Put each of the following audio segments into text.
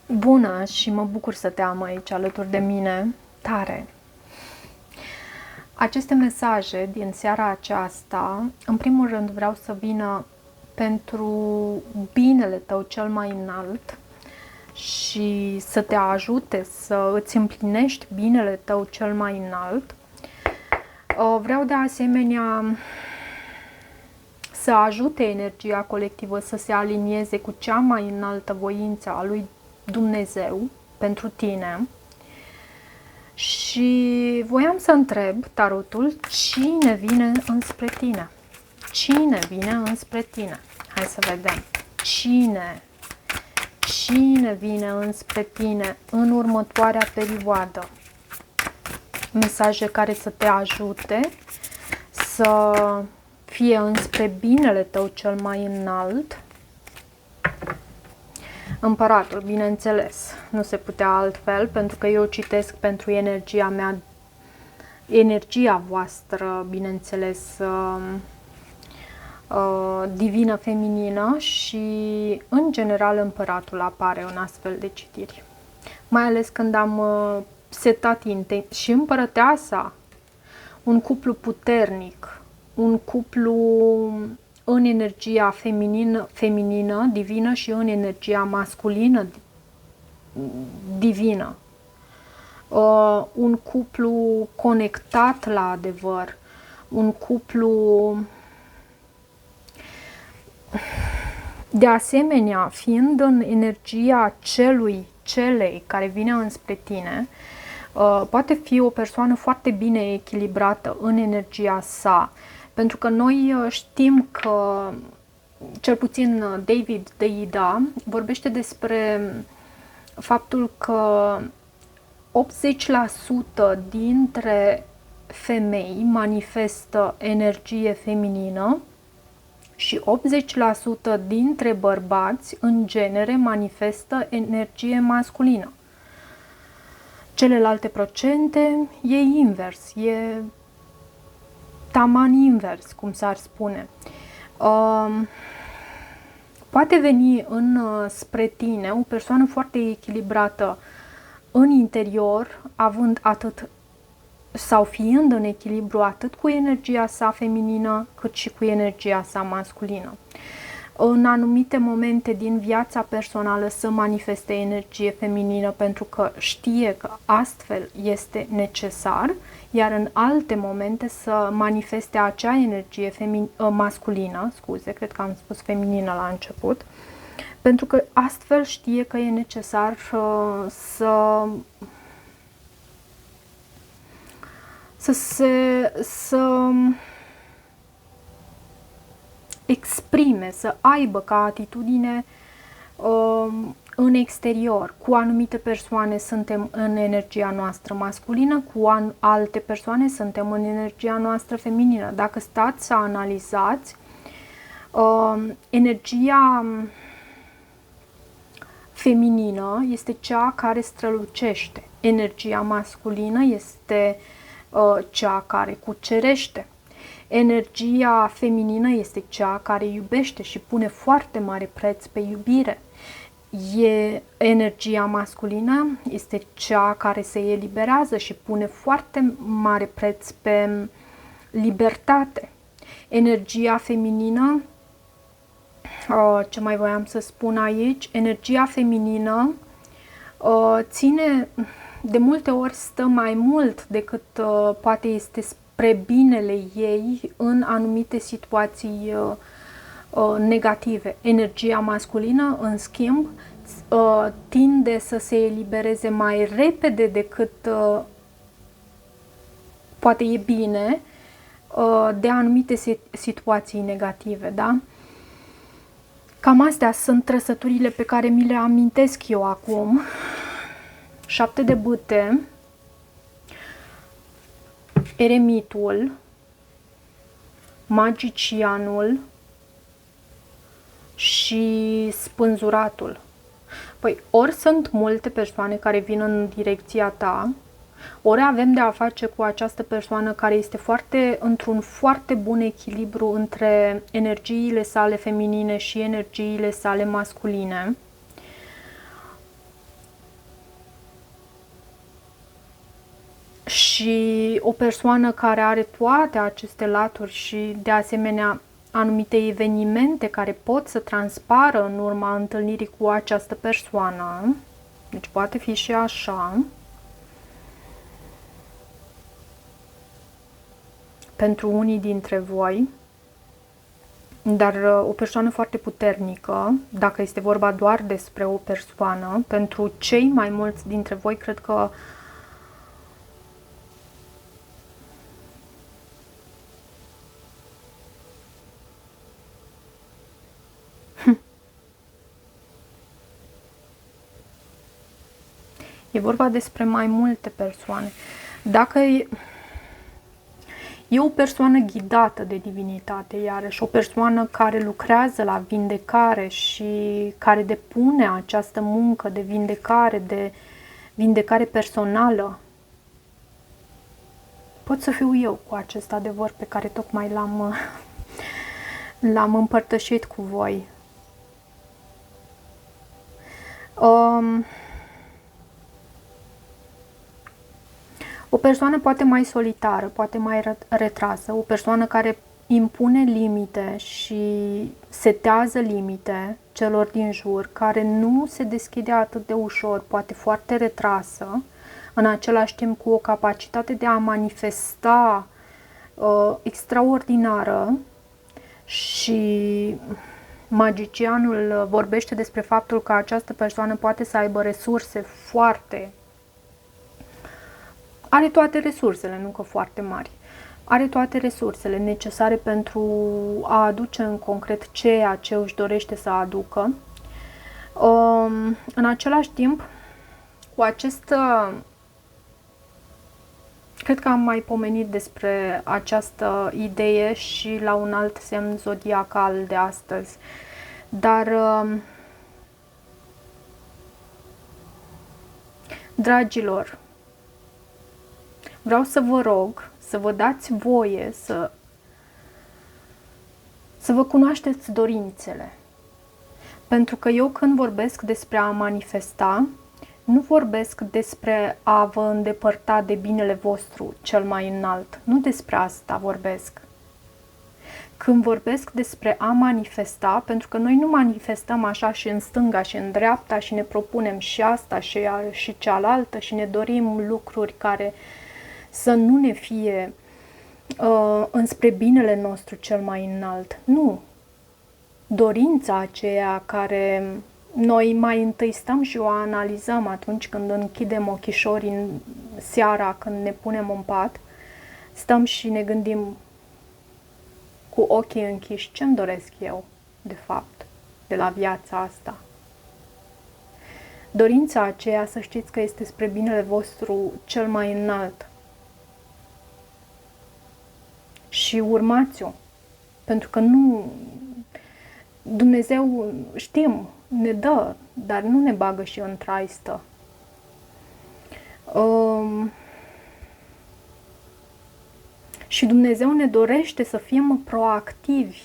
Bună și mă bucur să te am aici alături de mine, tare! Aceste mesaje din seara aceasta, în primul rând vreau să vină pentru binele tău cel mai înalt și să te ajute să îți împlinești binele tău cel mai înalt. Vreau de asemenea să ajute energia colectivă să se alinieze cu cea mai înaltă voință a lui Dumnezeu pentru tine. Și voiam să întreb tarotul, cine vine înspre tine? Cine vine înspre tine? Hai să vedem. Cine vine înspre tine în următoarea perioadă? Mesaje care să te ajute să fie înspre binele tău cel mai înalt. Împăratul, bineînțeles, nu se putea altfel, pentru că eu citesc pentru energia mea, energia voastră, bineînțeles, divină feminină și, în general, împăratul apare în astfel de citiri. Mai ales când am setat și împărăteasa, un cuplu puternic, un cuplu în energia feminină, divină și în energia masculină, divină. Un cuplu conectat la adevăr, un cuplu de asemenea, fiind în energia celei care vine înspre tine, poate fi o persoană foarte bine echilibrată în energia sa. Pentru că noi știm că, cel puțin David Deida vorbește despre faptul că 80% dintre femei manifestă energie feminină și 80% dintre bărbați, în genere, manifestă energie masculină. Celelalte procente e invers, e taman invers, cum s-ar spune. Poate veni spre tine o persoană foarte echilibrată în interior, având atât sau fiind în echilibru atât cu energia sa feminină, cât și cu energia sa masculină. În anumite momente din viața personală să manifeste energie feminină pentru că știe că astfel este necesar, iar în alte momente să manifeste acea energie masculină, cred că am spus feminină la început, pentru că astfel știe că e necesar să exprime, să aibă ca atitudine în exterior. Cu anumite persoane suntem în energia noastră masculină, cu alte persoane suntem în energia noastră feminină. Dacă stați să analizați, energia feminină este cea care strălucește. Energia masculină este cea care cucerește. Energia feminină este cea care iubește și pune foarte mare preț pe iubire. Energia masculină este cea care se eliberează și pune foarte mare preț pe libertate. Energia feminină, ce mai voiam să spun aici, energia feminină ține, de multe ori stă mai mult decât poate este spre binele ei în anumite situații negative. Energia masculină, în schimb, tinde să se elibereze mai repede decât poate e bine de anumite situații negative, da? Cam astea sunt trăsăturile pe care mi le amintesc eu acum. 7 de bâte, eremitul, magicianul și spânzuratul. Păi, ori sunt multe persoane care vin în direcția ta, ori avem de a face cu această persoană care este într-un foarte bun echilibru între energiile sale feminine și energiile sale masculine. Și o persoană care are toate aceste laturi și de asemenea anumite evenimente care pot să transpară în urma întâlnirii cu această persoană, deci poate fi și așa, pentru unii dintre voi, dar o persoană foarte puternică, dacă este vorba doar despre o persoană, pentru cei mai mulți dintre voi, cred că e vorba despre mai multe persoane. Dacă e o persoană ghidată de divinitate, iarăși o persoană care lucrează la vindecare și care depune această muncă de vindecare personală, pot să fiu eu cu acest adevăr pe care tocmai l-am împărtășit cu voi. O persoană poate mai solitară, poate mai retrasă, o persoană care impune limite și setează limite celor din jur, care nu se deschide atât de ușor, poate foarte retrasă, în același timp cu o capacitate de a manifesta extraordinară. Și magicianul vorbește despre faptul că această persoană poate să aibă resurse foarte... Are toate resursele, nu că foarte mari. Are toate resursele necesare pentru a aduce în concret ceea ce își dorește să aducă. În același timp, cu acest... Cred că am mai pomenit despre această idee și la un alt semn zodiacal de astăzi. Dar, dragilor, vreau să vă rog să vă dați voie să vă cunoașteți dorințele. Pentru că eu când vorbesc despre a manifesta, nu vorbesc despre a vă îndepărta de binele vostru cel mai înalt. Nu despre asta vorbesc. Când vorbesc despre a manifesta, pentru că noi nu manifestăm așa și în stânga și în dreapta și ne propunem și asta și cealaltă și ne dorim lucruri care să nu ne fie înspre binele nostru cel mai înalt. Nu. Dorința aceea care noi mai întâi stăm și o analizăm atunci când închidem ochișorii în seara, când ne punem în pat, stăm și ne gândim cu ochii închiși ce-mi doresc eu, de fapt, de la viața asta. Dorința aceea, să știți că este spre binele vostru cel mai înalt. Și urmați-o, pentru că nu... Dumnezeu, știm, ne dă, dar nu ne bagă și în traistă. Și Dumnezeu ne dorește să fim proactivi.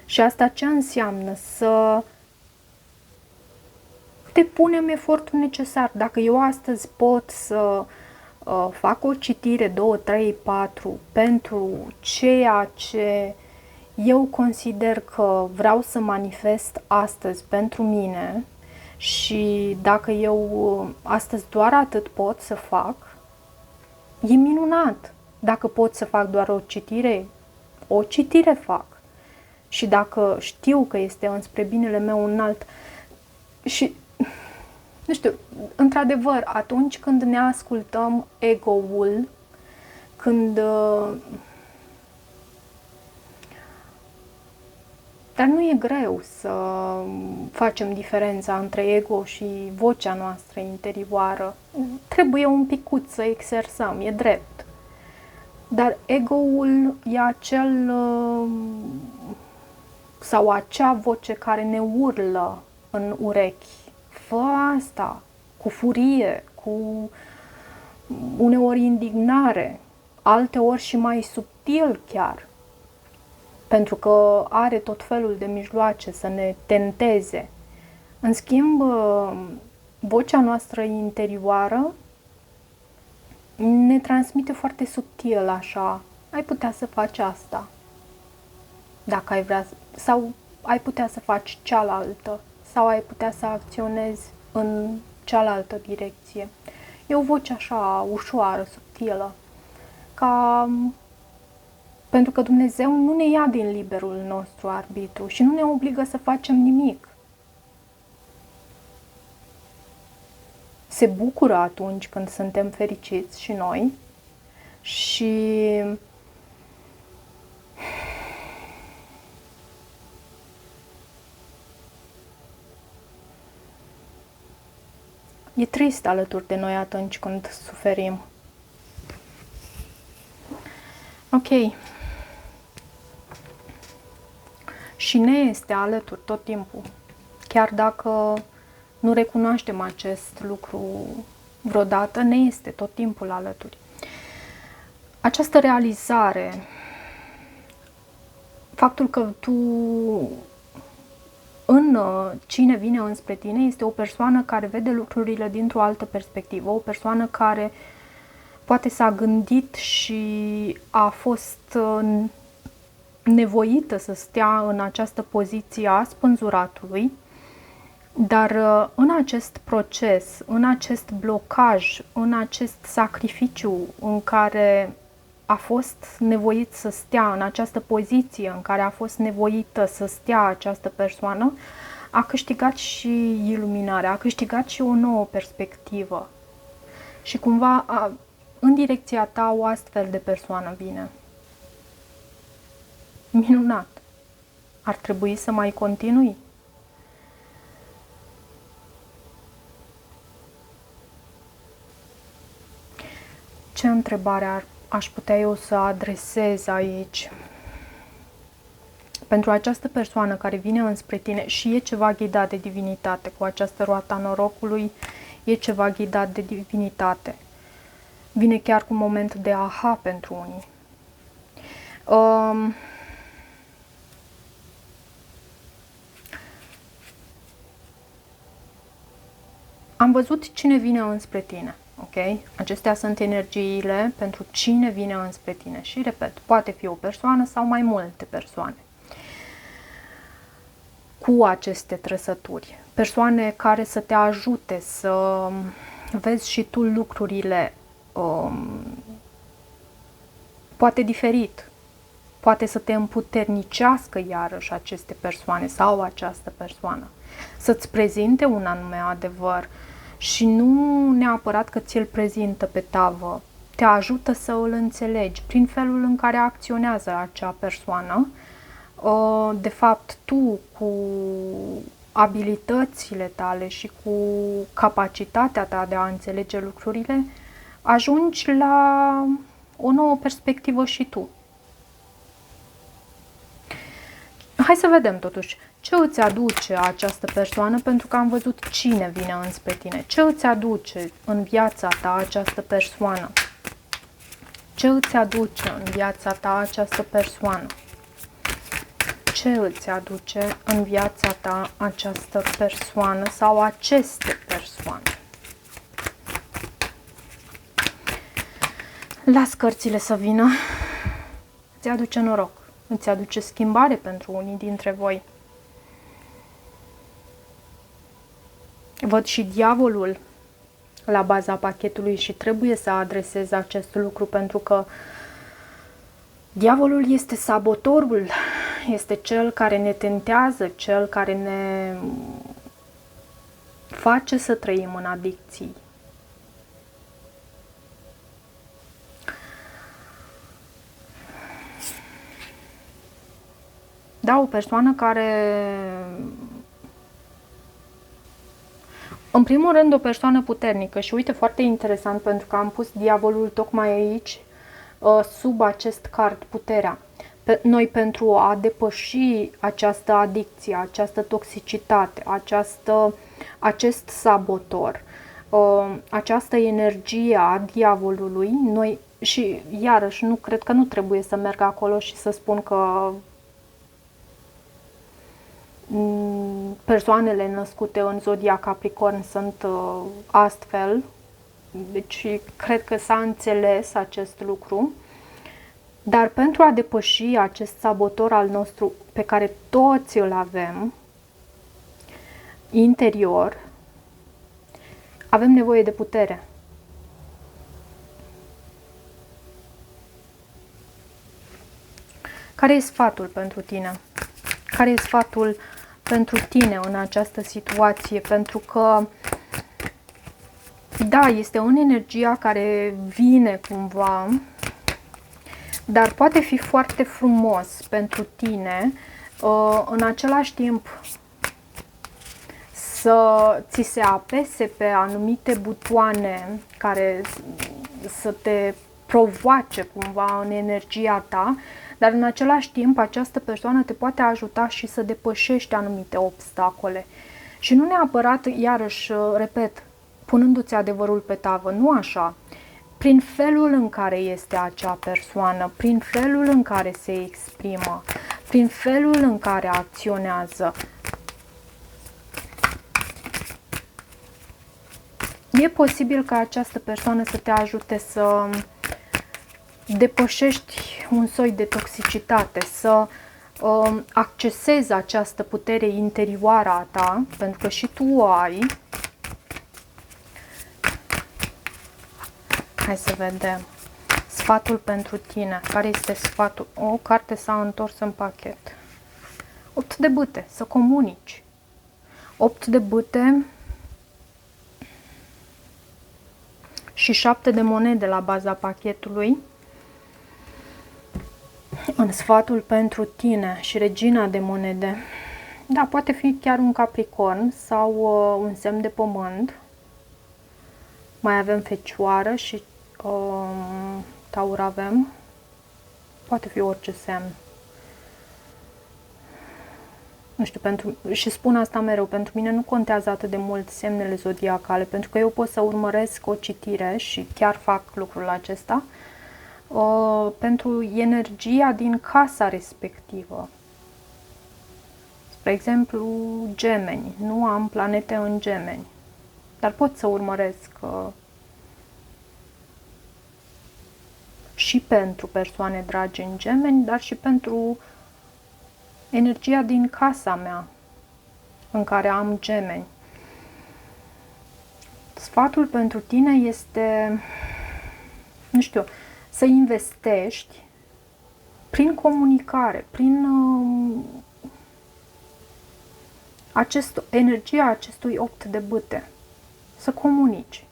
Și asta ce înseamnă? Să depunem efortul necesar. Dacă eu astăzi pot să fac o citire 2, 3, 4 pentru ceea ce eu consider că vreau să manifest astăzi pentru mine și dacă eu astăzi doar atât pot să fac, e minunat. Dacă pot să fac doar o citire fac. Și dacă știu că este înspre binele meu înalt și, nu știu, într-adevăr, atunci când ne ascultăm ego-ul, când... Dar nu e greu să facem diferența între ego și vocea noastră interioară. Trebuie un picuț să exersăm, e drept. Dar ego-ul e acel sau acea voce care ne urlă în urechi. Fă asta cu furie, cu uneori indignare, alteori și mai subtil chiar. Pentru că are tot felul de mijloace să ne tenteze. În schimb, vocea noastră interioară ne transmite foarte subtil așa, ai putea să faci asta, dacă ai vrea, sau ai putea să faci cealaltă, sau ai putea să acționezi în cealaltă direcție. E o voce așa ușoară, subtilă, ca pentru că Dumnezeu nu ne ia din liberul nostru arbitru și nu ne obligă să facem nimic. Se bucură atunci când suntem fericiți și noi și e trist alături de noi atunci când suferim. Ok. Și ne este alături tot timpul. Chiar dacă nu recunoaștem acest lucru vreodată, ne este tot timpul alături. Această realizare, faptul că tu în cine vine înspre tine este o persoană care vede lucrurile dintr-o altă perspectivă, o persoană care poate s-a gândit și a fost nevoită să stea în această poziție a spânzuratului, dar în acest proces, în acest blocaj, în acest sacrificiu în care a fost nevoit să stea, în această poziție în care a fost nevoită să stea această persoană, a câștigat și iluminarea, a câștigat și o nouă perspectivă. Și cumva în direcția ta o astfel de persoană vine. Minunat! Ar trebui să mai continui. Ce întrebare aș putea eu să adresez aici? Pentru această persoană care vine înspre tine și e ceva ghidat de divinitate, cu această roată a norocului, e ceva ghidat de divinitate. Vine chiar cu un moment de aha pentru unii. Am văzut cine vine înspre tine, ok? Acestea sunt energiile pentru cine vine înspre tine. Și, repet, poate fi o persoană sau mai multe persoane cu aceste trăsături. Persoane care să te ajute să vezi și tu lucrurile poate diferit. Poate să te împuternicească iarăși aceste persoane sau această persoană. Să-ți prezinte un anume adevăr și nu neapărat că ți-l prezintă pe tavă. Te ajută să îl înțelegi prin felul în care acționează acea persoană. De fapt, tu cu abilitățile tale și cu capacitatea ta de a înțelege lucrurile, ajungi la o nouă perspectivă și tu. Hai să vedem totuși ce îți aduce această persoană, pentru că am văzut cine vine înspre tine. Ce îți aduce în viața ta această persoană? Ce îți aduce în viața ta această persoană? Ce îți aduce în viața ta această persoană sau aceste persoane? Las cărțile să vină. Îți aduce noroc. Îți aduce schimbare pentru unii dintre voi. Văd și diavolul la baza pachetului și trebuie să adresez acest lucru pentru că diavolul este sabotorul, este cel care ne tentează, cel care ne face să trăim în adicții. Da, o persoană care, în primul rând, o persoană puternică și uite, foarte interesant pentru că am pus diavolul tocmai aici, sub acest card, puterea. Noi pentru a depăși această adicție, această toxicitate, acest sabotor, această energie a diavolului, noi, și iarăși, nu cred că nu trebuie să merg acolo și să spun că persoanele născute în zodia Capricorn sunt astfel, Deci cred că s-a înțeles acest lucru. Dar pentru a depăși acest sabotor al nostru pe care toți îl avem interior, avem nevoie de putere. Care e sfatul pentru tine? Care e sfatul pentru tine în această situație? Pentru că, da, este o energie care vine cumva, dar poate fi foarte frumos pentru tine, în același timp să ți se apese pe anumite butoane care să te provoace cumva în energia ta, dar în același timp această persoană te poate ajuta și să depășești anumite obstacole. Și nu neapărat, iarăși, repet, punându-ți adevărul pe tavă, nu așa. Prin felul în care este acea persoană, prin felul în care se exprimă, prin felul în care acționează. E posibil ca această persoană să te ajute să depășești un soi de toxicitate, să accesezi această putere interioară a ta, pentru că și tu o ai. Hai să vedem. Sfatul pentru tine. Care este sfatul? O carte s-a întors în pachet. 8 de bâte. Să comunici. 8 de bâte și 7 de monede la baza pachetului. În sfatul pentru tine și regina de monede. Da, poate fi chiar un capricorn sau un semn de pământ. Mai avem fecioară și taur avem. Poate fi orice semn. Nu știu, și spun asta mereu, pentru mine nu contează atât de mult semnele zodiacale, pentru că eu pot să urmăresc o citire și chiar fac lucrul acesta pentru energia din casa respectivă. Spre exemplu, Gemeni. Nu am planete în Gemeni, dar pot să urmăresc și pentru persoane dragi în Gemeni, dar și pentru energia din casa mea în care am Gemeni. Sfatul pentru tine este, nu știu, să investești prin comunicare, prin energia acestui 8 de bâte. Să comunici,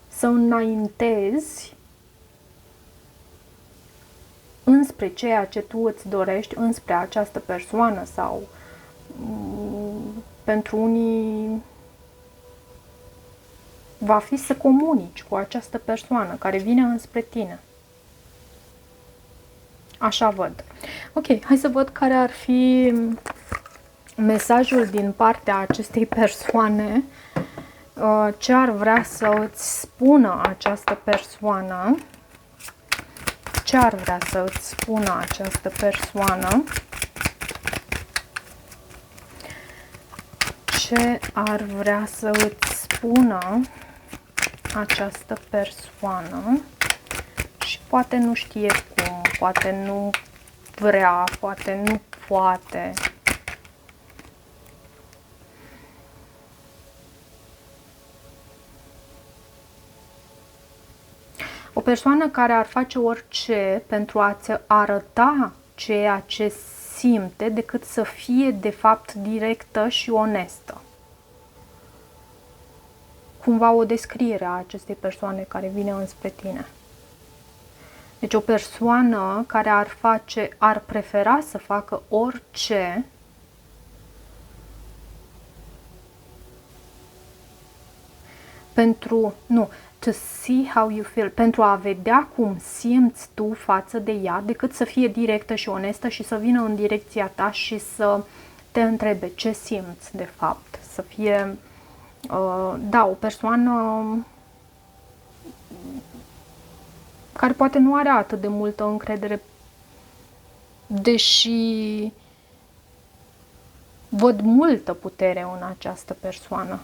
să înaintezi înspre ceea ce tu îți dorești, înspre această persoană sau pentru unii va fi să comunici cu această persoană care vine înspre tine. Așa văd. Ok, hai să văd care ar fi mesajul din partea acestei persoane, ce ar vrea să îți spună această persoană. Ce ar vrea să îți spună această persoană? Ce ar vrea să îți spună această persoană? Și poate nu știe cum, poate nu vrea, poate nu poate. O persoană care ar face orice pentru a-ți arăta ceea ce simte, decât să fie de fapt directă și onestă. Cumva o descriere a acestei persoane care vine înspre tine. Deci o persoană care ar prefera să facă orice to see how you feel, pentru a vedea cum simți tu față de ea, decât să fie directă și onestă și să vină în direcția ta și să te întrebe ce simți de fapt. Să fie, da, o persoană care poate nu are atât de multă încredere, deși văd multă putere în această persoană.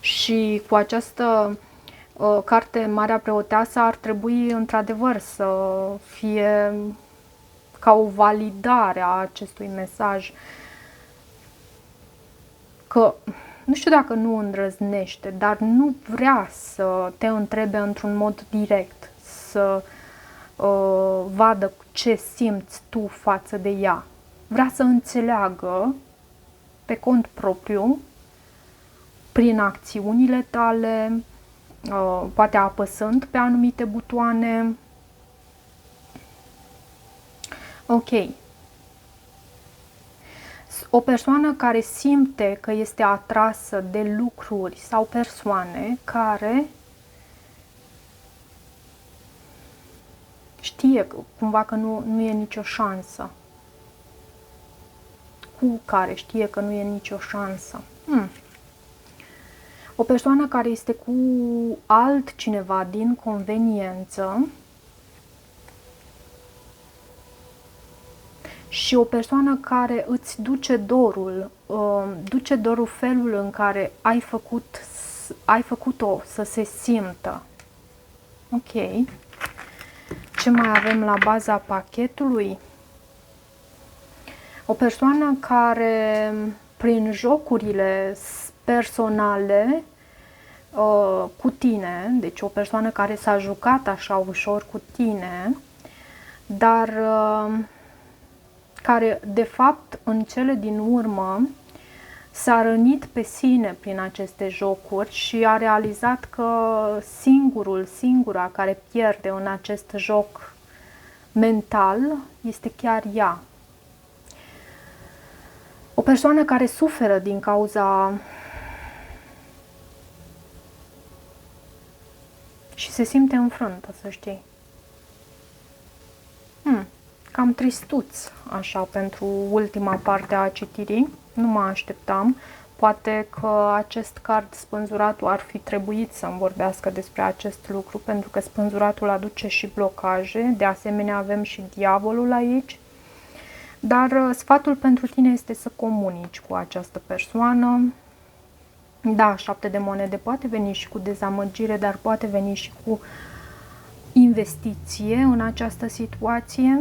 Și cu această carte, Marea Preoteasă, ar trebui într-adevăr să fie ca o validare a acestui mesaj, că nu știu dacă nu îndrăznește, dar nu vrea să te întrebe într-un mod direct, să vadă ce simți tu față de ea. Vrea să înțeleagă pe cont propriu, prin acțiunile tale, poate apăsând pe anumite butoane. Ok. O persoană care simte că este atrasă de lucruri sau persoane care știe cumva că nu e nicio șansă. Cu care știe că nu e nicio șansă. O persoană care este cu altcineva din conveniență și o persoană care îți duce dorul felul în care ai făcut-o să se simtă. Ok. Ce mai avem la baza pachetului? O persoană care, prin jocurile personale cu tine, deci o persoană care s-a jucat așa ușor cu tine, dar care de fapt în cele din urmă s-a rănit pe sine prin aceste jocuri și a realizat că singura care pierde în acest joc mental este chiar ea. O persoană care suferă din cauza și se simte înfrântă, să știi. Cam tristuț, așa, pentru ultima parte a citirii. Nu mă așteptam. Poate că acest card, spânzuratul, ar fi trebuit să-mi vorbească despre acest lucru, pentru că spânzuratul aduce și blocaje. De asemenea, avem și diavolul aici. Dar sfatul pentru tine este să comunici cu această persoană. Da, 7 de monede poate veni și cu dezamăgire, dar poate veni și cu investiție în această situație,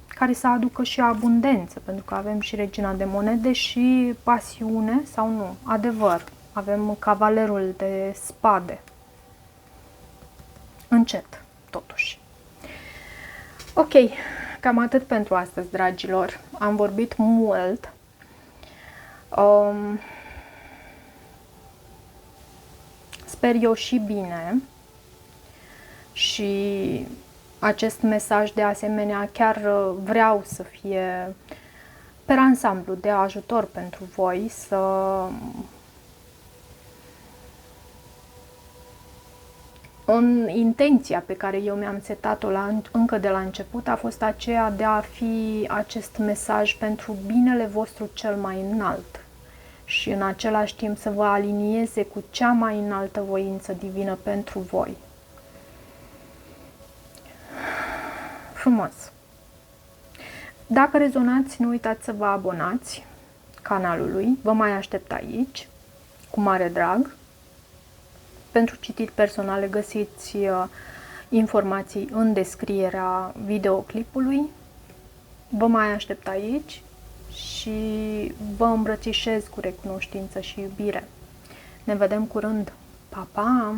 care să aducă și abundență, pentru că avem și regina de monede și pasiune sau nu, adevăr. Avem cavalerul de spade. Încet, totuși. Ok, cam atât pentru astăzi, dragilor. Am vorbit mult. Sper eu și bine. Și acest mesaj, de asemenea, chiar vreau să fie pe ansamblu de ajutor pentru voi, în intenția pe care eu mi-am setat-o încă de la început a fost aceea de a fi acest mesaj pentru binele vostru cel mai înalt și în același timp să vă alinieze cu cea mai înaltă voință divină pentru voi. Frumos! Dacă rezonați, nu uitați să vă abonați canalului. Vă mai aștept aici, cu mare drag. Pentru citiri personale găsiți informații în descrierea videoclipului. Vă mai aștept aici și vă îmbrățișez cu recunoștință și iubire. Ne vedem curând. Pa, pa!